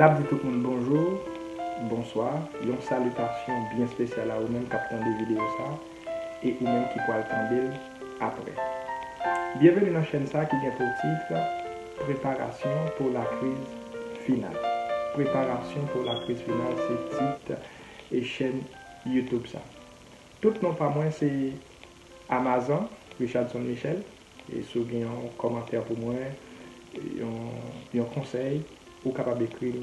N'a dit tout le monde bonjour, bonsoir, une salutation bien spéciale à vous-même qui attendent des vidéos ça et vous-même qui pourrez attendre après. Bienvenue dans la chaîne ça qui a pour titre Préparation pour la crise finale. Préparation pour la crise finale, c'est titre et chaîne YouTube ça. Tout nom pas moins c'est Amazon, Richardson Michel. Et si vous avez un commentaire pour moi, un conseil, vous capable d'écrire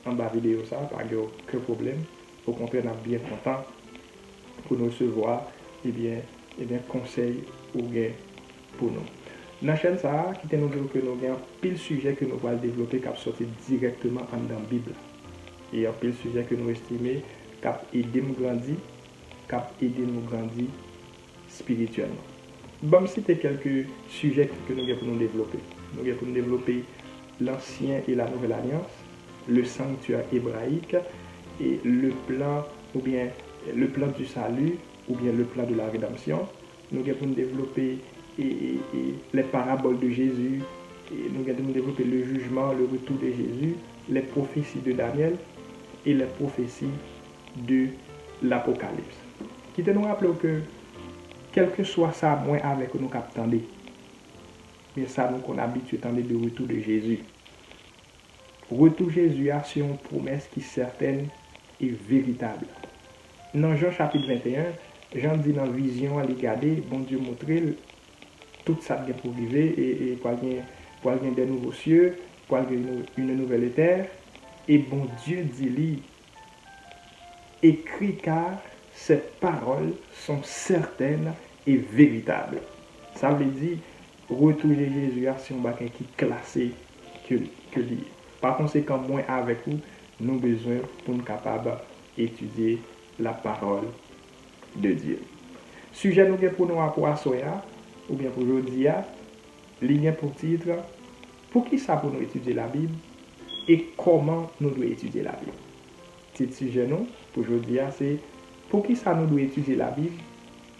en bas vidéo ça, pas de aucun problème. Au contraire, on est bien content pour nous recevoir conseil ou gain pour nous. Dans la chaîne ça, qui nous dit que nous avons pile sujet que nous allons développer qui sorti directement dans la Bible. Et un pile sujet que nous estimons qui aider nous grandir, qui aider nous grandir spirituellement. Bon, citer quelques sujets que nous avons pour nous développer. Nous avons pour nous développer l'Ancien et la Nouvelle Alliance, le sanctuaire hébraïque et le plan du salut ou bien le plan de la rédemption. Nous avons pour nous développer les paraboles de Jésus, et nous allons développer le jugement, le retour de Jésus, les prophéties de Daniel et les prophéties de l'Apocalypse. Qui te nous rappelle que quel que soit ça, moi avec nous captandé, mais ça nous qu'on habitue à de retour de Jésus. Retour de Jésus a c'est une promesse qui est certaine et véritable. Dans Jean chapitre 21, Jean dit dans la vision, à regarder, bon Dieu montrer tout ça pour vivre et pour avoir des nouveaux cieux, pour avoir une nouvelle terre. Et bon Dieu dit lui, écrit car ces paroles sont certaines et véritables. Ça veut dire, retour de Jésus, c'est un bagage qui est classé que lui. Par conséquent, moi avec vous, nous avons besoin pour nous capables d'étudier la parole de Dieu. Sujet nous pour nous à soya, ou bien pour aujourd'hui, ligne pour titre, pour qui ça pour nous étudier la Bible et comment nous devons étudier la Bible. Petit sujet nous pour aujourd'hui, c'est pour qui ça nous devons étudier la Bible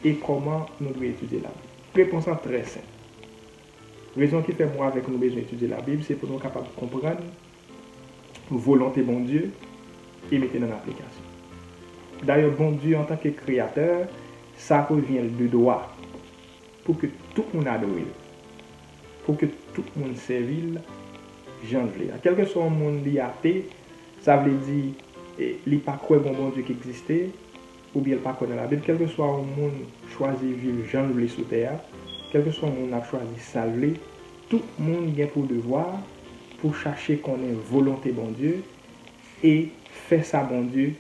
et comment nous devons étudier la Bible. Réponse très simple. Raison qui fait moi avec nous besoin d'étudier la Bible, c'est pour nous capables de comprendre volonté bon Dieu et mettre dans l'application. D'ailleurs, bon Dieu en tant que créateur, ça revient de droit pour que tout le monde adore, pour que tout le monde serve, j'en veux. Quel que soit le monde athée, ça veut dire il n'y a pas quoi bon Dieu qui existait, ou bien il n'y a pas quoi dans la Bible, quel que soit le monde choisi vivre j'en veux sous terre, quel que soit le monde a choisi salver, tout le monde a pour devoir pour chercher qu'on ait volonté bon Dieu et faire ça bon Dieu,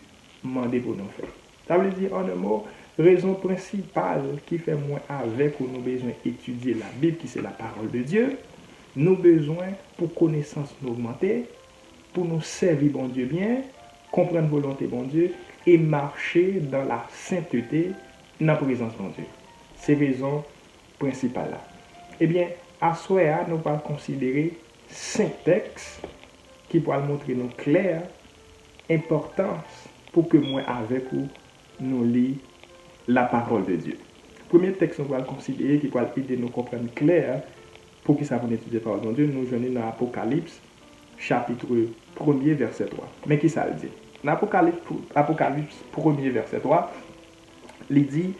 demander pour nous faire. Ça veut dire en un mot, raison principale qui fait moi avec ou nous besoin étudier la Bible qui c'est la parole de Dieu, nous besoin pour connaissance nous augmenter, pour nous servir bon Dieu bien, comprendre volonté bon Dieu et marcher dans la sainteté dans la présence bon Dieu. C'est raison principale là. Eh bien, à ce moment nous allons considérer 5 textes qui pourront montrer nous clair importance pour que moi avec vous nous lisons la parole de Dieu. Premier texte nous allons considérer qui pourra aider nous comprendre clair pour que ça vous étudier la parole de Dieu. Nous venons dans Apocalypse chapitre 1er verset 3. Mais qui ça le dit? Dans Apocalypse 1er verset 3, il dit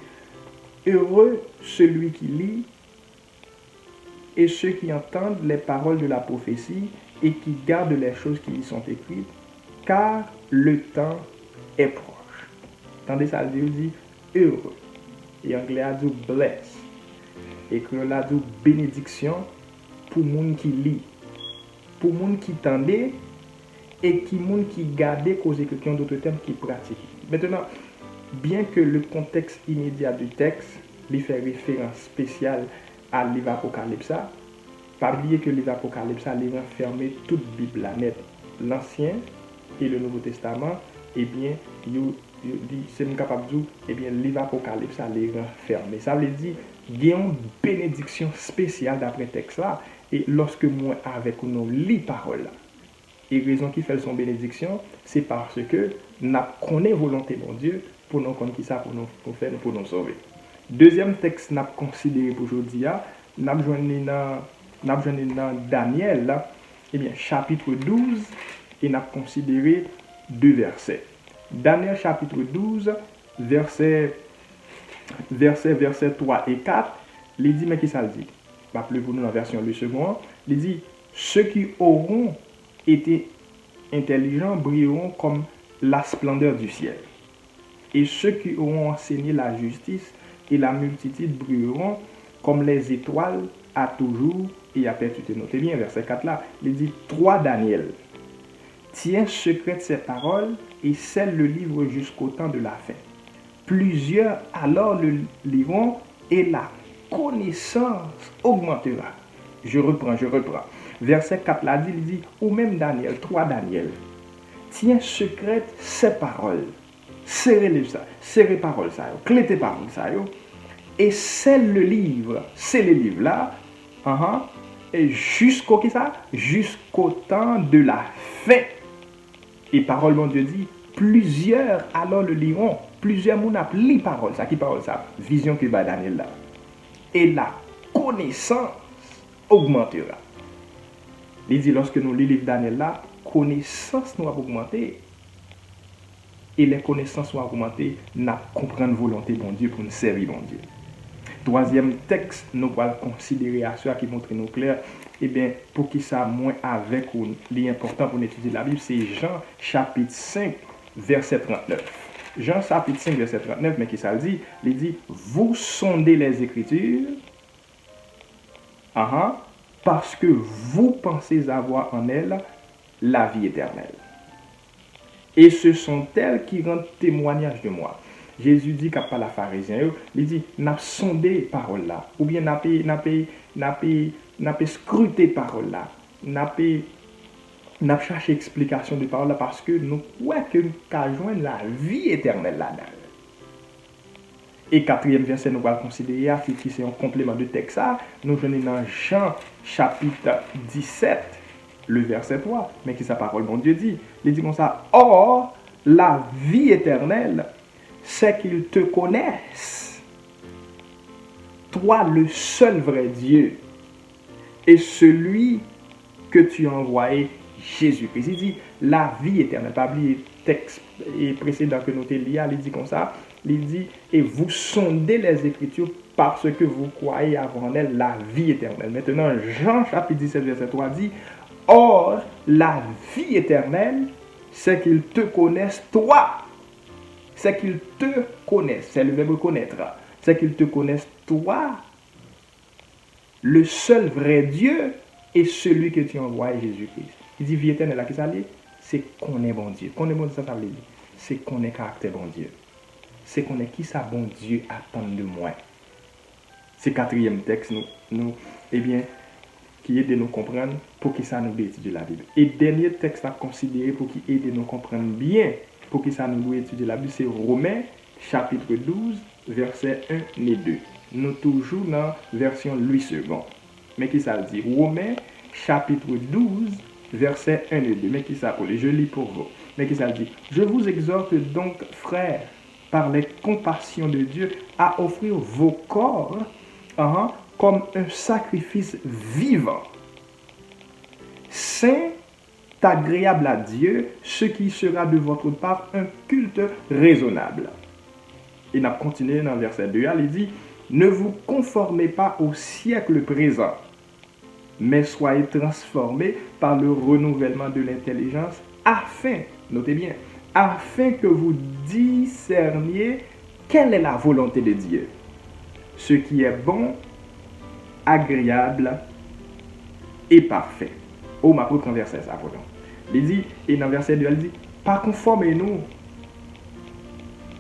heureux celui qui lit et ceux qui entendent les paroles de la prophétie et qui gardent les choses qui y sont écrites, car le temps est proche. Tandis ça il dit heureux. Et anglais a dit bless. Et créole a dit bénédiction pour monde qui lit, pour monde qui tendait et qui monde qui gardait causer quelqu'un d'autre terme qui pratique. Maintenant, bien que le contexte immédiat du texte lui fait référence spéciale à livre Apocalypse, pas oublier que le livre Apocalypse il renferme toute Bible net, l'Ancien et le Nouveau Testament, et bien c'est capable de dire et bien le livre Apocalypse il renferme. Ça veut dire il y a une bénédiction spéciale d'après texte là et lorsque moi avec nous lit parole là. Et raison qui fait son bénédiction, c'est parce que nous connaissons volonté de Dieu pour nous connaître qui ça pour nous faire pour nous sauver. Deuxième texte n'a considéré pour aujourd'hui, n'a besoin dans Daniel, eh bien chapitre 12 et n'a considéré 2 versets. Daniel chapitre 12, verset 3 et 4, il dit, mais qui ça le dit? Rappelez-vous nous dans la version le second, il dit, ceux qui auront été intelligents brilleront comme la splendeur du ciel. Et ceux qui auront enseigné la justice et la multitude brilleront comme les étoiles à toujours et à perpétuité. Notez bien, verset 4 là, il dit, 3 Daniel. Tiens secrète ces paroles et scelle le livre jusqu'au temps de la fin. Plusieurs alors le liront et la connaissance augmentera. Je reprends. Verset 4 là dit, il dit, ou même Daniel, 3 Daniel. Tiens secrète ces paroles. Serrez paroles ça, clé tes paroles ça, et scelle le livre, c'est le livre là, et jusqu'au temps de la fin. Et parole mon Dieu dit, plusieurs alors le liront, plusieurs moun ap li parole ça, qui parole ça, vision que va Daniel là. Et la connaissance augmentera. Il dit lorsque nous lisons le livre Daniel là, connaissance nous a augmenté. Et les connaissances sont augmentées, nous comprenons la volonté de bon Dieu pour nous servir bon Dieu. Troisième texte, nous allons considérer à ceux qui montrent nous clair, et bien, pour qui ça moins avec ou l'important pour étudier la Bible, c'est Jean chapitre 5, verset 39. Jean chapitre 5, verset 39, mais qui ça dit? Il dit, vous sondez les Écritures, parce que vous pensez avoir en elles la vie éternelle. Et ce sont elles qui rendent témoignage de moi. Jésus dit qu'à pas la pharisien, il dit, n'a sondé parole là, ou bien n'a scruté parole là, n'a cherché explication de parole là, parce que nous croyons que nous avons joindre la vie éternelle là-dedans. Et quatrième verset, nous allons considérer, qui c'est un complément de texte, nous venons dans Jean chapitre 17, le verset 3, mais qui sa parole, bon Dieu dit, il dit comme ça, or, la vie éternelle, c'est qu'ils te connaissent, toi le seul vrai Dieu, et celui que tu as envoyé, Jésus-Christ. Il dit, la vie éternelle, pas oublier texte précédent que nous t'ai il dit comme ça, il dit, et vous sondez les Écritures parce que vous croyez avoir en elles la vie éternelle. Maintenant, Jean chapitre 17, verset 3 dit, or, la vie éternelle, c'est qu'ils te connaissent, toi. C'est qu'ils te connaissent. C'est le verbe connaître. C'est qu'ils te connaissent, toi, le seul vrai Dieu et celui que tu envoies, Jésus-Christ. Il dit vie éternelle, là, qui ça dit? C'est qu'on est bon Dieu. Qu'on est bon Dieu, ça veut dire. C'est qu'on est caractère bon Dieu. C'est qu'on est qui ça bon Dieu attend de moi. C'est quatrième texte, eh bien, qui aide nous comprendre pour qui ça nous doit étudier la Bible. Et dernier texte à considérer pour qui aide nous comprendre bien pour qui ça nous doit étudier la Bible, c'est Romains chapitre 12, versets 1 et 2. Nous toujours dans version Louis II. Mais qui ça dit? Romains chapitre 12, versets 1 et 2. Mais qui ça? Je lis pour vous. Mais qui ça dit? Je vous exhorte donc, frères, par les compassions de Dieu, à offrir vos corps comme un sacrifice vivant, saint, agréable à Dieu, ce qui sera de votre part un culte raisonnable. Il a continué dans le verset 2, il dit, ne vous conformez pas au siècle présent, mais soyez transformés par le renouvellement de l'intelligence, afin, notez bien, afin que vous discerniez quelle est la volonté de Dieu, ce qui est bon, agréable et parfait. Oh, ma propre verset, ça, pardon. Il dit, et dans le verset 2, il dit, pas conformez-nous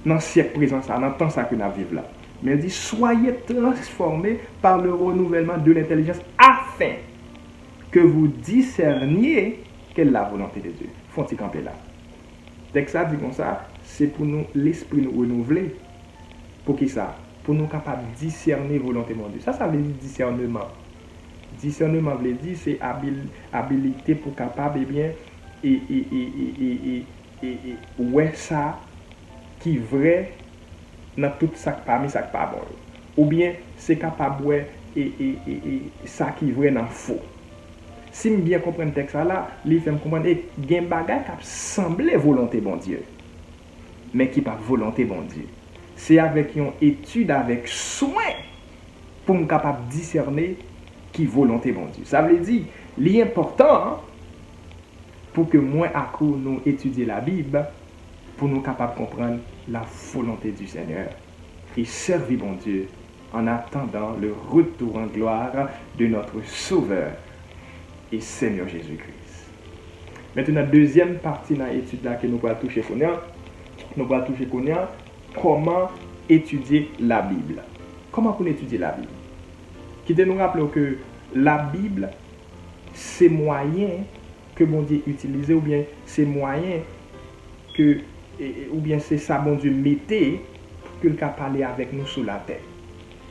dans le siècle présent, ça, dans le temps ça que nous vivons là. Mais il dit, soyez transformés par le renouvellement de l'intelligence afin que vous discerniez quelle est la volonté de Dieu. Faut-il camper là? Dès que ça dit comme ça, c'est pour nous, l'esprit nous renouveler. Pour qui ça? Pour nous capables de discerner volonté de Dieu. Ça veut dire discernement. Discernement veut dire c'est habilité pour capable bien ouais ça qui vrai dans tout ça parmi ça pas bon. Ou bien c'est capable ouais ça qui vrai dans faux. Si je bien comprends le texte là, il fait me comprendre et gen bagay qui semble volonté bon Dieu, mais qui pas volonté bon Dieu. C'est avec une étude avec soin pour me capable discerner qui volonté bon Dieu. Ça veut dire l'important pour que moi à coup nous étudier la Bible pour nous capable comprendre la volonté du Seigneur et servir bon Dieu en attendant le retour en gloire de notre Sauveur et Seigneur Jésus-Christ. Maintenant, deuxième partie dans l'étude là que nous allons toucher comment étudier la Bible. Comment pour étudier la Bible? Qui nous rappelle que la Bible, c'est moyen que bon Dieu utilise ou bien c'est moyen que ou bien c'est ça bon Dieu mettait pour qu'il puisse parler avec nous sur la terre.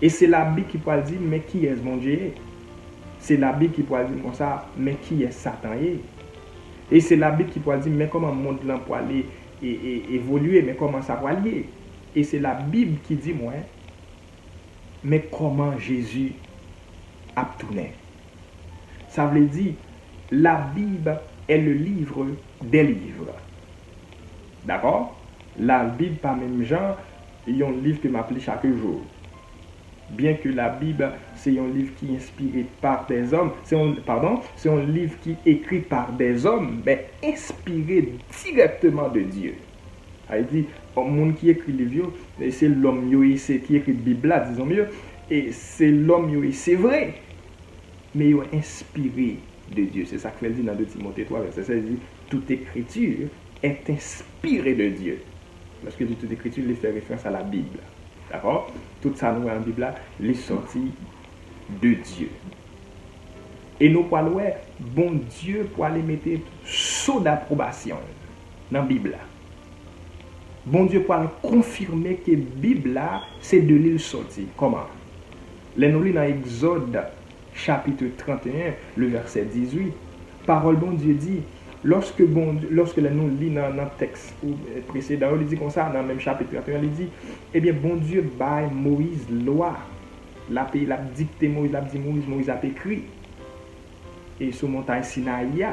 Et c'est la Bible qui peut dire mais qui est mon Dieu? C'est la Bible qui peut dire comme ça mais qui est Satan? Et c'est la Bible qui peut dire mais comment le monde là peut aller évoluer, mais comment ça va aller? Et c'est la Bible qui dit moi mais comment Jésus a tourné. Ça veut dire la Bible est le livre des livres. D'accord? La Bible, pas même genre, il y a un livre que m'appelle chaque jour. Bien que la Bible, c'est un livre qui est inspiré par des hommes, c'est un livre qui est écrit par des hommes, mais inspiré directement de Dieu. Il dit, le monde qui écrit les livres, c'est l'homme qui écrit la Bible, disons mieux, et c'est l'homme, c'est vrai, mais il est inspiré de Dieu. C'est ça que dit dans 2 Timothée 3, verset 16, il dit, toute écriture est inspirée de Dieu. Lorsque dit toute écriture, il fait référence à la Bible. D'accord? Tout ça, nous, en Bible, il est sorti de Dieu. Et nous parlons, bon Dieu, pour aller mettre saut d'approbation dans la Bible. Bon Dieu, pour aller confirmer que la Bible, c'est de l'île sortie. Comment? Nous lisons dans Exode, chapitre 31, le verset 18. Parole bon Dieu dit, lorsque nous lisons dans le texte précédent, il dit comme ça, dans le même chapitre 31, il dit, eh bien, bon Dieu baille Moïse loi. La dicté Moïse, Moïse a écrit. Et sur montagne Sinaï,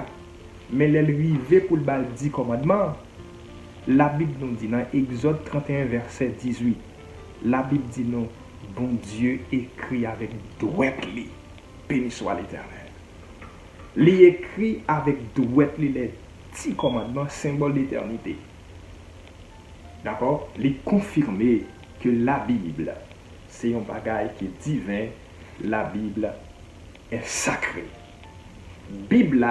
mais l'arrivée pour le bal 10 commandements. La Bible nous dit dans Exode 31, verset 18, la Bible dit non, bon Dieu écrit avec droite li, béni soit l'Éternel. Il écrit avec droite li les 10 commandements, symbole d'éternité. D'accord? Il confirme que la Bible, c'est un bagage qui est divin, la Bible est sacrée. Bible,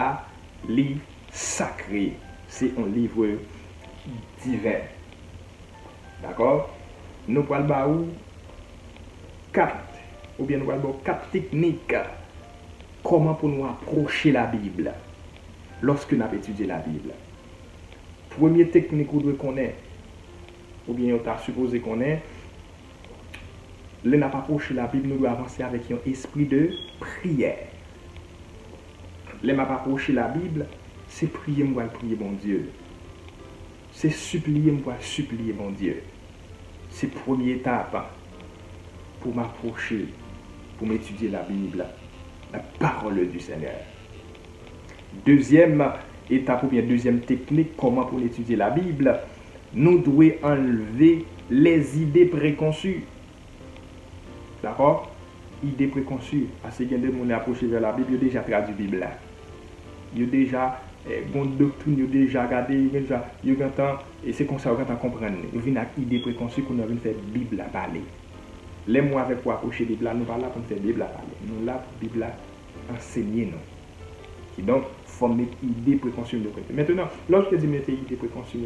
livre sacré, c'est un livre divin. D'accord? Nous parlons de 4 techniques. Comment pour nous approcher la Bible lorsque nous avons étudié la Bible. Première technique que nous devons connaître, ou bien on t'a supposé connaître, nous n'avons pas approché la Bible, nous devons avancer avec un esprit de prière. Nous n'avons pas approché la Bible, c'est prier, moi prier bon Dieu. C'est supplier, moi supplier mon Dieu. C'est la première étape pour m'approcher, pour m'étudier la Bible, la parole du Seigneur. Deuxième étape ou bien deuxième technique, comment pour étudier la Bible, nous devons enlever les idées préconçues. D'accord? Idées préconçues. Parce que il y a des gens qui approchent vers la Bible, ils ont déjà traduit la Bible. Ils ont déjà bonne doctrine, ils ont déjà regardé, ils ont entendu, et c'est comme ça qu'on comprend. Ils viennent avec idées préconçues qu'on a vu faire la Bible à parler. Les mots avec pour approcher la Bible, nous ne sommes pas là pour faire la Bible à parler. Nous sommes là pour la Bible à enseigner nous. Et donc, il faut mettre idées préconçues de côté. Maintenant, lorsque je dis mettre idées préconçues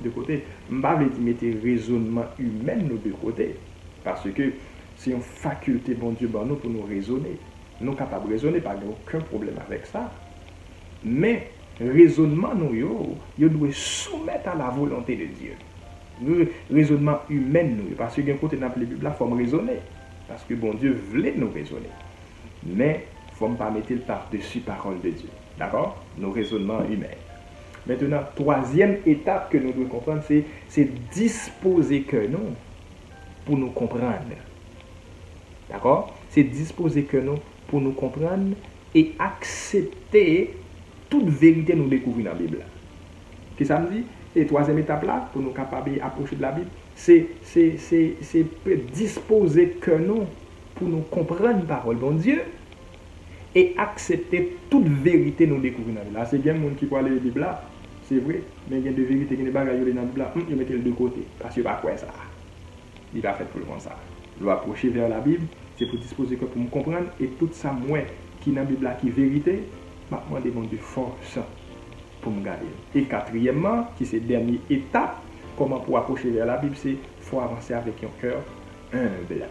de côté, je ne vais pas dire mettre raisonnement humain de côté. Parce que c'est une faculté, bon Dieu, pour nous raisonner. Nous sommes capables de raisonner, pas aucun problème avec ça. Mais, raisonnement, nous doit soumettre à la volonté de Dieu. Raisonnement humain, parce que d'un côté, dans la Bible, il faut raisonner. Parce que bon Dieu voulait nous raisonner. Mais, il ne faut pas mettre par-dessus parole de Dieu. D'accord? Nos raisonnements humains. Maintenant, troisième étape que nous devons comprendre, c'est disposer que nous pour nous comprendre. D'accord? C'est disposer que nous pour nous comprendre et accepter toute vérité nous découvrir dans la Bible. Qu'est-ce que ça me dit? Et troisième étape là, pour nous capables d'approcher de la Bible, c'est disposer que nous pour nous comprendre la parole de Dieu et accepter toute vérité nous découvrir dans la Bible. C'est bien le monde qui parle de la Bible là, c'est vrai, mais il y a des vérités qui ne sont pas dans la Bible là, ils mettent le de côté parce qu'il n'y a pas quoi ça. Il va faire pour le monde ça. Je dois approcher vers la Bible, c'est pour disposer que pour me comprendre et tout ça moi qui dans la Bible là qui est vérité, m'a demandé mon Dieu force pour me garder. Et quatrièmement, qui c'est la dernière étape, comment pour approcher vers la Bible, c'est faut avancer avec un cœur humble.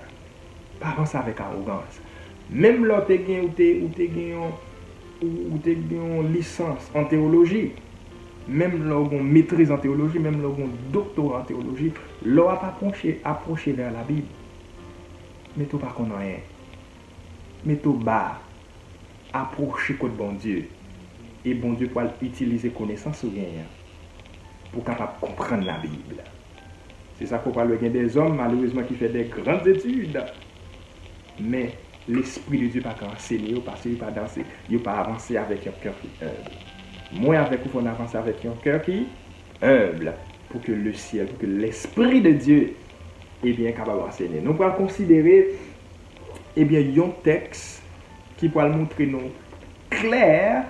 Pas avancer avec arrogance. Même là, tu as une licence en théologie, même là, tu as une maîtrise en théologie, même là, tu as un doctorat en théologie, là, pas approcher vers la Bible. Mais tu pas qu'on rien. Mais tu bas, approcher contre bon Dieu. Et bon Dieu pour utiliser connaissance ou rien pour capable comprendre la Bible. C'est ça qu'on parle des hommes malheureusement qui font des grandes études. Mais l'Esprit de Dieu n'a pas enseigné, parce qu'il n'a pas dansé, il n'a pas avancé avec un cœur qui est humble. Moi avec vous, on avance avec un cœur qui est humble pour que le ciel, pour que l'Esprit de Dieu est bien capable d'enseigner. Nous pouvons considérer un texte qui peut montrer nous clair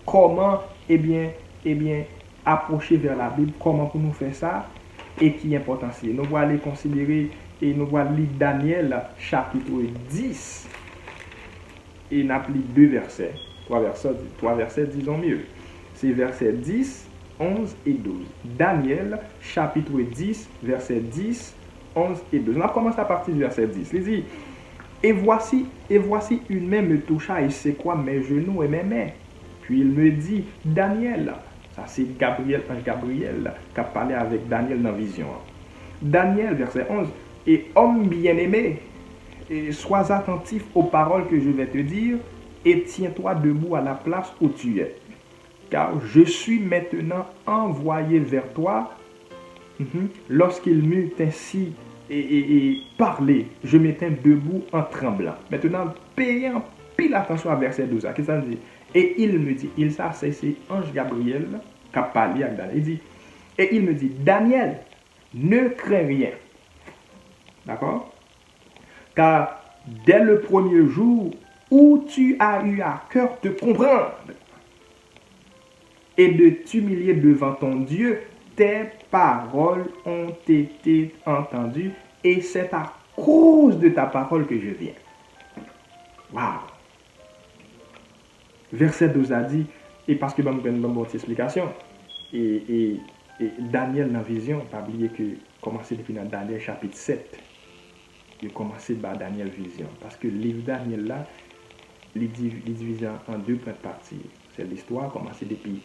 comment approcher vers la Bible, comment pour nous faire ça et qui est important. Nous allons aller considérer et nous allons lire Daniel chapitre 10 et nous allons lire deux versets. Trois versets disons mieux. C'est versets 10, 11 et 12. Daniel chapitre 10, versets 10, 11 et 12. On va commencer à partir du verset 10. Il dit, et voici une main me toucha et c'est quoi mes genoux et mes mains. Puis il me dit, Daniel, ça c'est ange Gabriel, qui a parlé avec Daniel dans la vision. Daniel, verset 11, et homme bien-aimé, sois attentif aux paroles que je vais te dire, et tiens-toi debout à la place où tu es. Car je suis maintenant envoyé vers toi. Lorsqu'il m'eut ainsi parlé, je m'étais debout en tremblant. Maintenant, payant pile attention à verset 12. Qu'est-ce que ça dit? Et il me dit, c'est ange Gabriel qui a parlé avec Daniel. Il dit, et il me dit, Daniel, ne crains rien. D'accord? Car dès le premier jour où tu as eu à cœur de comprendre et de t'humilier devant ton Dieu, tes paroles ont été entendues et c'est à cause de ta parole que je viens. Waouh! Verset 12 a dit, et parce que je vais une bonne explication, et Daniel dans la vision, pas oublier que commencer depuis dans Daniel chapitre 7, il a commencé par Daniel vision, parce que le livre Daniel là, il est divisé en deux parties. C'est l'histoire, commencé depuis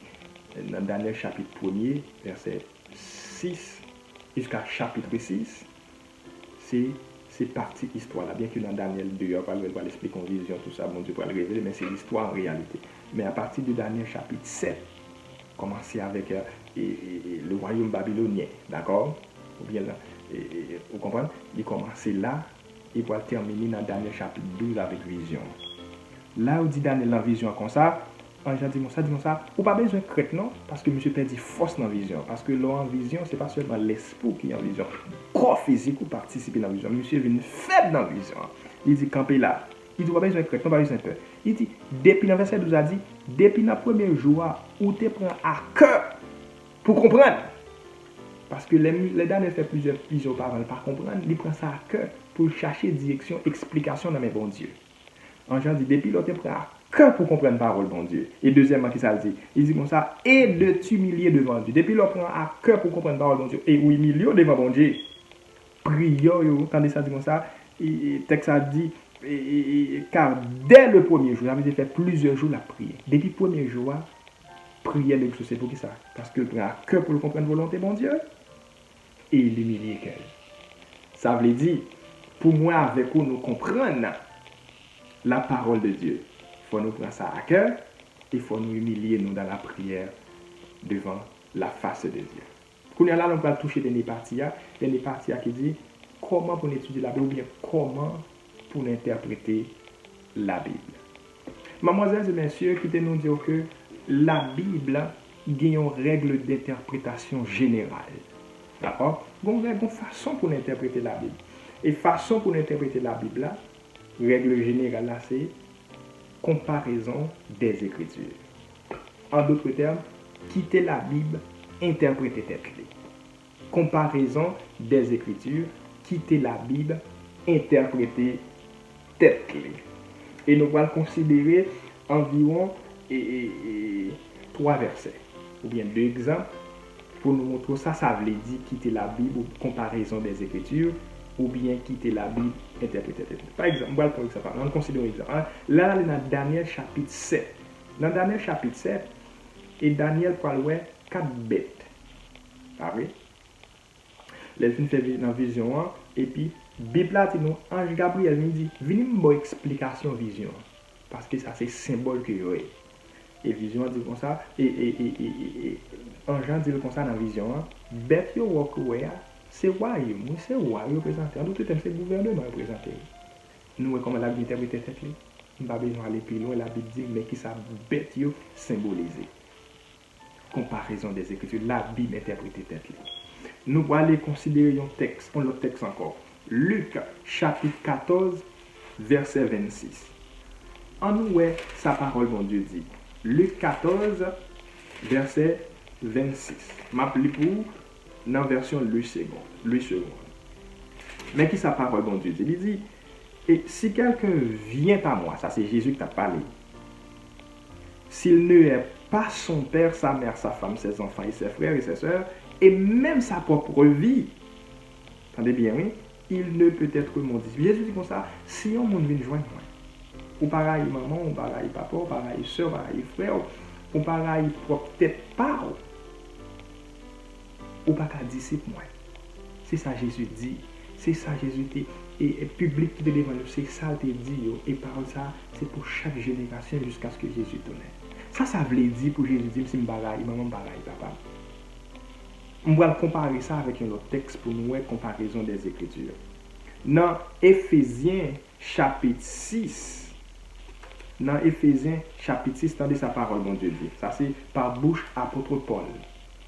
dans Daniel chapitre 1er, verset 6 jusqu'à chapitre 6, c'est partie histoire là. Bien que dans Daniel 2, on va l'expliquer en vision, tout ça, bon Dieu va le révéler, mais c'est l'histoire en réalité. Mais à partir de Daniel chapitre 7, commencer avec le royaume babylonien, d'accord? Ou bien là, vous comprenez? Il commence là, et va terminer dans Daniel chapitre 12 avec vision. Là où dit Daniel dans vision comme ça, Jean dit ça, ou pas besoin de crainte non, parce que monsieur perdit force dans la vision. Parce que là en vision, c'est pas seulement l'esprit qui est en vision. Corps physique ou participer dans la vision. Monsieur vient faible dans la vision. Il dit camper là. Il dit pas besoin de crainte, non pas besoin de peur. Il dit, depuis le verset 12 a dit, depuis le premier jour où tu prends à cœur pour comprendre. Parce que les derniers fait plusieurs paroles par comprendre, il prend ça à cœur pour chercher direction, explication dans mes bons dieux. En Jean dit, depuis le tu prends à cœur pour comprendre la parole, bon Dieu. Et deuxièmement, qui ça dit? Il dit comme ça, et de t'humilier devant Dieu. Depuis l'on prend à cœur pour comprendre la parole, bon Dieu. Et où humilier devant bon Dieu. Prions, quand ça dit comme ça, le texte a dit, car dès le premier jour, j'avais fait plusieurs jours la prière. Depuis le premier jour, prier l'exaucer pour qui ça? Parce que prend à cœur pour comprendre la volonté, bon Dieu. Et il humilie qu'elle. Ça veut dire, pour moi, avec vous, nous comprenons la parole de Dieu. Il faut nous prendre ça à cœur et il faut nous humilier nous dans la prière devant la face de Dieu. Quand là, on va toucher des parties qui dit comment pour étudier la Bible ou bien comment pour interpréter la Bible. Mademoiselles et messieurs, qui nous dire que la Bible a une règle d'interprétation générale. D'accord? Donc, il y a une façon pour interpréter la Bible. Et façon pour interpréter la Bible, là, règle générale, là, c'est comparaison des Écritures. En d'autres termes, quitter la Bible, interpréter tête-clé. Comparaison des Écritures, quitter la Bible, interpréter tête-clé. Et nous allons considérer environ 3 versets, ou bien 2 exemples, pour nous montrer ça, ça veut dire quitter la Bible ou comparaison des Écritures, ou bien quitter la Bible, interpréter tête-clé. Par exemple, on va considérer un exemple. Là, dans Daniel chapitre 7. Dans Daniel chapitre 7, et Daniel parle 4 bêtes. Ah oui? Les films fait dans vision 1, et puis, Bible là, nous, ange Gabriel me dit, venez me donner explication vision. Parce que ça, c'est symbole que vous avez. Et vision dit comme ça, et ange dit comme ça dans vision 1, bête yo wokoué, c'est royaume, c'est roi représenté. En d'autres termes, c'est gouvernement représenté. Nous, comme la Bible interprète cette ligne, nous n'avons pas besoin d'aller plus loin, la Bible dit, mais qui ça bête yo symbolisé. Comparaison des Écritures, la Bible interprète cette ligne. Nous allons aller considérer un texte, un autre texte encore. Luc, chapitre 14, verset 26. En nous, sa parole, mon Dieu dit. Luc 14, verset 26. M'appelle pour dans la version Louis II. Mais qui sa parole, mon Dieu dit? Il dit, et si quelqu'un vient à moi, ça c'est Jésus qui t'a parlé, s'il ne est pas son père, sa mère, sa femme, ses enfants et ses frères et ses sœurs, et même sa propre vie, entendez bien, oui, il ne peut être mon disciple. Jésus dit comme ça, si on vient joindre moi, ou pareil maman, ou pareil papa, ou pareil soeur, ou pareil frère, ou pareil propre tête par, ou pas qu'à disciple moi. C'est ça Jésus dit, c'est ça Jésus dit, et public qui te devant nous, c'est ça te dit, et par ça, c'est pour chaque génération jusqu'à ce que Jésus tourne. Ça veut dire pour Jésus dire, si je bagaille, maman bagaille, papa. On va comparer ça avec un autre texte pour nous, comparaison des Écritures. Dans Éphésiens chapitre 6, dans Éphésiens chapitre 6, tendez sa parole, mon Dieu dit. Ça c'est par bouche apôtre Paul.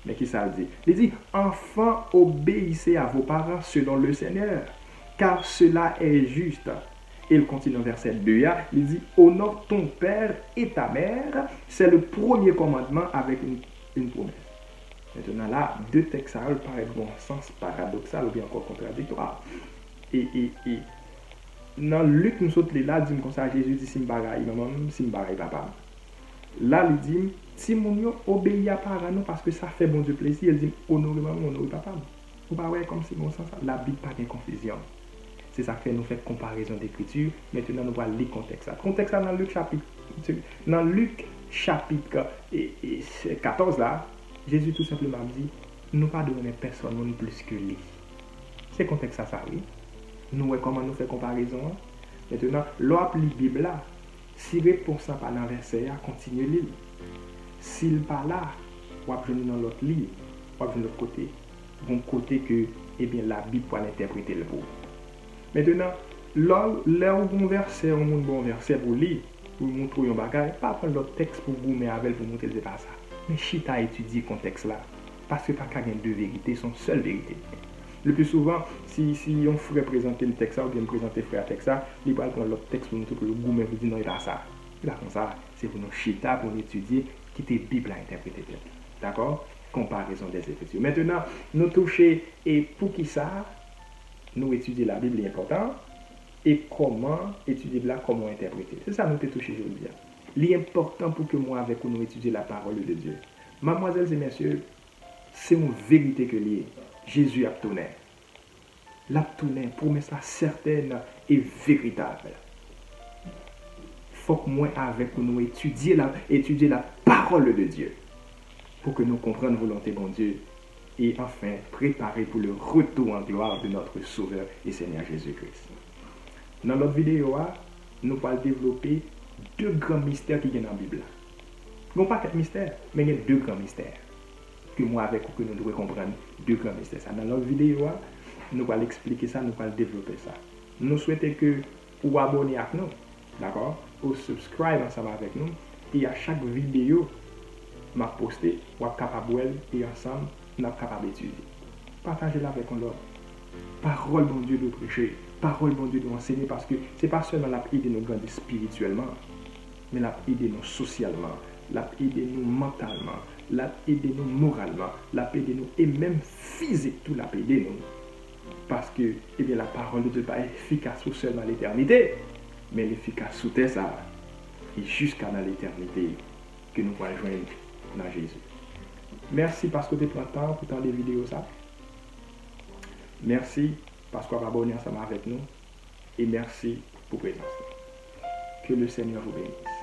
Mais qui ça dit? Il dit, enfants, obéissez à vos parents selon le Seigneur, car cela est juste. Et il continue au verset 2, il dit, honore ton père et ta mère, c'est le premier commandement avec une promesse. Maintenant là, deux textes ça paraissent bon sens paradoxal ou bien encore contradictoire. Et dans Luc, nous sommes là, dit comme ça, Jésus dit, Simbaraï, maman, Simbaraï, papa. Là, il dit, si mon yo obéit à parents nous parce que ça fait bon Dieu plaisir, il dit, honorez maman, honorez papa. Vous ne voyez comme c'est bon sens, la Bible pas de confusion. C'est ça que nous fait comparaison d'écriture. Maintenant, nous voyons les contextes. Le contexte dans Luc chapitre 14 là, Jésus tout simplement dit, nous pas donner personne non plus que lui. C'est le contexte ça, oui. Nous voyons comment nous faisons comparaison. Maintenant, l'autre Bible là, si réponse pas dans le verset, continue à lire. S'il pas là, on va venir dans l'autre livre, on va venir de l'autre côté. Bon côté que eh bien, la Bible pour l'interpréter le pour. Maintenant, là où on verset, on montre bon verset pour lire, pour montrer un bagage, pas prendre l'autre texte pour vous mettre avec pour montrer c'est pas ça. Mais chita étudier le contexte là, parce que pas qu'il y a deux vérités, sont seule vérité. Le plus souvent, si on ferait présenter le texte ou bien présenter frère texte, il va prendre l'autre texte pour montrer que le gourmet vous dit non, il pas ça. Là comme ça, c'est pour nous chita, pour nous étudier, qui est Bible à interpréter. D'accord? Comparaison des Écritures. Maintenant, nous toucher et pour qui ça, nous étudier la Bible est important et comment étudier la, comment interpréter. C'est ça nous peut toucher aujourd'hui. L'important pour que moi avec nous étudier la parole de Dieu. Mademoiselles et messieurs, c'est une vérité que lié. Jésus a tourné. L'a tourné, promesse certaine et véritable. Faut que moi avec nous étudier la parole de Dieu pour que nous comprenions la volonté de Dieu et enfin préparer pour le retour en gloire de notre Sauveur et Seigneur Jésus-Christ. Dans notre vidéo, nous allons développer deux grands mystères qui sont dans la Bible. Non pas quatre mystères, mais il y a deux grands mystères que moi avec vous que nous devons comprendre. Deux grands mystères. Dans notre vidéo, nous allons expliquer ça, nous allons développer ça. Nous souhaitons que vous abonnez à nous D'accord? Ou subscribe ensemble avec nous. Et à chaque vidéo, m'a posté, ou capable et ensemble, nous sommes capables d'étudier. Partagez-la avec l'autre. Parole bon Dieu de prêcher. Parole bon Dieu de enseigner parce que ce n'est pas seulement l'aider nous grandir spirituellement, mais l'aider nous socialement, l'aider nous mentalement, l'aider nous moralement, l'aider nous et même physique, tout l'aider nous. Parce que eh bien, la parole de Dieu n'est pas efficace seulement à l'éternité, mais elle est efficace sous terre ça, et jusqu'à dans l'éternité que nous pourrons joindre dans Jésus. Merci parce que tu prends le temps pour tant des vidéos ça. Merci parce qu'on va abonner ensemble avec nous. Et merci pour présence. Que le Seigneur vous bénisse.